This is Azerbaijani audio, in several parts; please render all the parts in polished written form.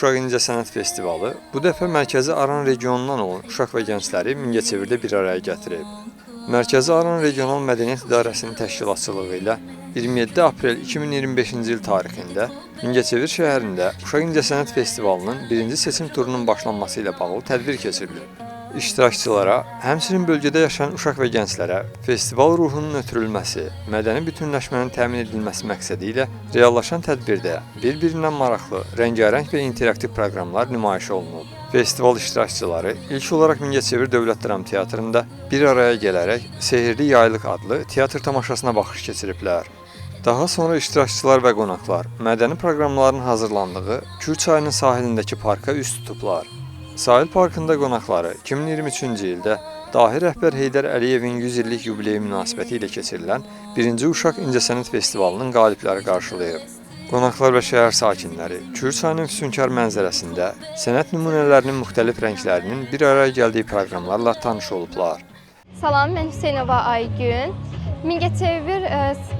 Uşaq İncəsənət Festivalı bu dəfə Mərkəzi Aran regionundan olan uşaq və gəncləri Mingəçevirdə bir araya gətirib. Mərkəzi Aran Regional Mədəniyyət İdarəsinin təşkilatçılığı ilə 27 aprel 2025-ci il tarixində Mingəçevir şəhərində Uşaq İncəsənət Festivalının birinci seçim turunun başlanması ilə bağlı tədbir keçirilib. İştirakçılara, həmçinin bölgədə yaşayan uşaq və gənclərə festival ruhunun ötürülməsi, mədəni bütünləşmənin təmin edilməsi məqsədi ilə reallaşan tədbirdə bir-birindən maraqlı, rəngarəng və interaktiv proqramlar nümayiş olunub. Festival iştirakçıları ilk olaraq Mingəçevir Dövlət Dram Teatrında bir araya gələrək Sehirli Yaylıq adlı teatr tamaşasına baxış keçiriblər. Daha sonra iştirakçılar və qonaqlar mədəni proqramların hazırlandığı Kür çayının sahilindəki parka üz tutublar. Sahil parkında qonaqları 2023-cü ildə dahi rəhbər Heydər Əliyevin 100 illik yubileyi münasibəti ilə keçirilən 1-ci Uşaq İncəsənət Festivalının qalibləri qarşılayıb. Qonaqlar və şəhər sakinləri Kür çayının füsunkar mənzərəsində sənət nümunələrinin müxtəlif rənglərinin bir araya gəldiyi proqramlarla tanış olublar. Salam, mən Hüseynova Aygün. Mingəçevir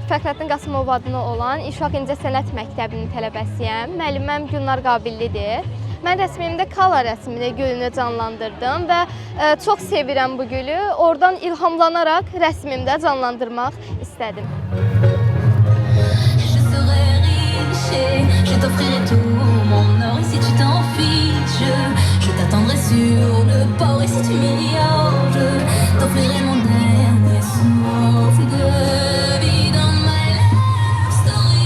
Fəxrəddin Qasımov adına olan Uşaq İncəsənət Məktəbinin tələbəsiyəm. Müəlliməm Gülnar Qabillidir. Mən rəsmimdə Kala rəsmini gülünü canlandırdım və çox sevirəm bu gülü. Oradan ilhamlanaraq rəsmimdə canlandırmaq istədim. Je t'offrirai tout mon or et si tu t'en fiches, je t'attendrai sur le port et si tu m'ignores, je t'offrirai mon dernier souffle de vie dans my love story,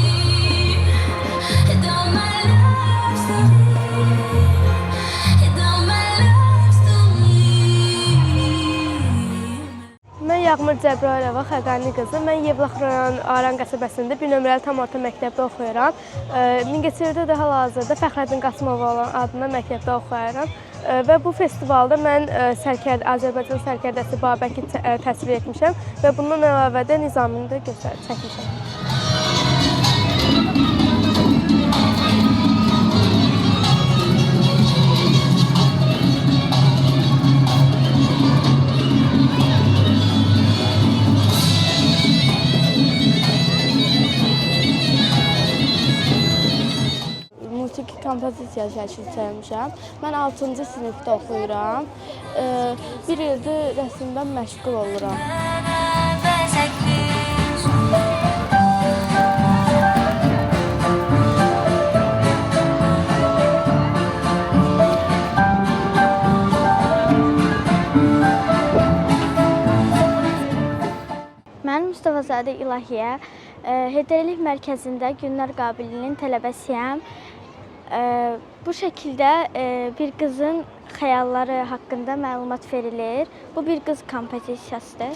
dans my love story, dans my love story. Mən Yağmur Cəbrayilova Xəqani qızı. Mən Yevlax rayon Aran qəsəbəsində 1 nömrəli tam orta məktəbdə oxuyuram. Mingəçevirdə də hal-hazırda Fəxrəddin Qasımov adına məktəbdə oxuyuram. Və bu festivalda mən Azərbaycan sərkərdəsi Babəki təsvir etmişəm və bundan əlavə də Nizamini də çəkmişəm. Musiqi kompozisiya şəkli çəkmişəm. Mən 6-cı sinifdə oxuyuram. Bir ildir rəsmdən məşğul oluram. Mən Mustafazadə İlahiyə, Heydərlik mərkəzində Gülnar Qabilinin tələbəsiyəm. Bu şəkildə bir qızın xəyalları haqqında məlumat verilir. Bu bir qız kompozisiyasıdır.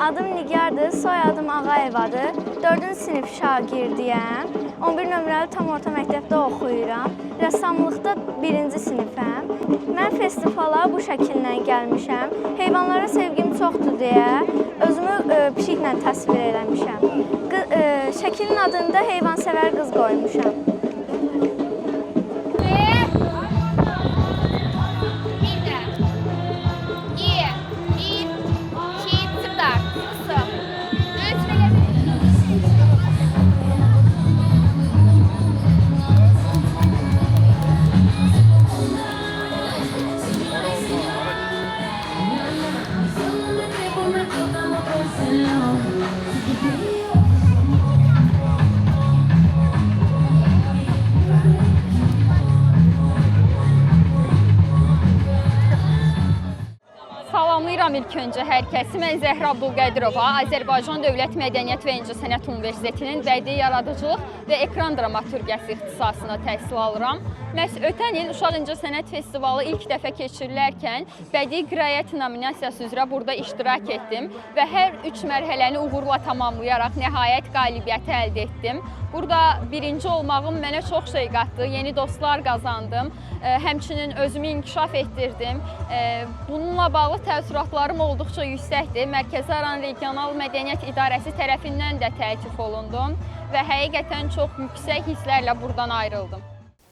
Adım Nigardır, soyadım Ağayevadır. 4-cü sinif şagirdiyəm. 11 nömrəli tam orta məktəbdə oxuyuram. Rəssamlıqda 1-ci sinifəm. Mən festivala bu şəkillə gəlmişəm. Heyvanlara sevgim çoxdur deyə özümü pişiklə təsvir eləmişəm. Şəklin adını da heyvansevər qız qoymuşam. Salamlayıram ilk öncə hər kəsi. Mən Zəhra Abdulqədirova, Azərbaycan Dövlət Mədəniyyət və İncəsənət Universitetinin Bədii Yaradıcılıq və Ekran Dramaturgiyası ixtisasına təhsil alıram. Məhz ötən il Uşaq İncəsənət Festivalı ilk dəfə keçirilərkən Bədii Qiraət nominasiyası üzrə burada iştirak etdim və hər 3 mərhələni uğurla tamamlayaraq nəhayət qalibiyyəti əldə etdim. Burada birinci olmağım mənə çox şey qatdı, yeni dostlar qazandım, həmçinin özümü inkişaf etdirdim. Bununla bağlı təəssüratlarım təəssüratlarım olduqca yüksəkdir. Mərkəzi Aran Regional Mədəniyyət İdarəsi tərəfindən də təklif olundum və həqiqətən çox yüksək hisslərlə buradan ayrıldım.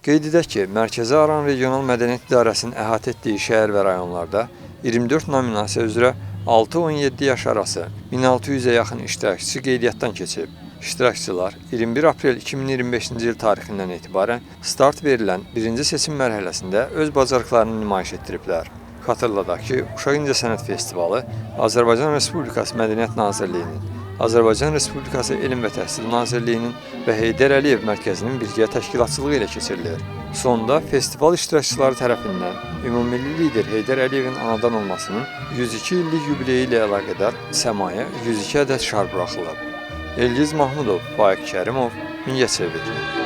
Qeyd edək ki, Mərkəzi Aran Regional Mədəniyyət İdarəsinin əhatə etdiyi şəhər və rayonlarda 24 nominasiya üzrə 6-17 yaş arası 1600-ə yaxın iştirakçı qeydiyyatdan keçib. İştirakçılar 21 aprel 2025-ci il tarixindən etibarən start verilən birinci seçim mərhələsində öz bacarıqlarını nümayiş etdiriblər. Xatırladaq ki, Uşaq İncəsənət Festivalı Azərbaycan Respublikası Mədəniyyət Nazirliyinin, Azərbaycan Respublikası Elm və Təhsil Nazirliyinin və Heydər Əliyev Mərkəzinin birgə təşkilatçılığı ilə keçirilir. Sonda festival iştirakçıları tərəfindən ümummilli lider Heydər Əliyevin anadan olmasının 102 illik yubileyi ilə əlaqədar səmaya 102 ədəd şar buraxılıb. Elgiz Mahmudov, Faiq Kərimov, Mingəçevir.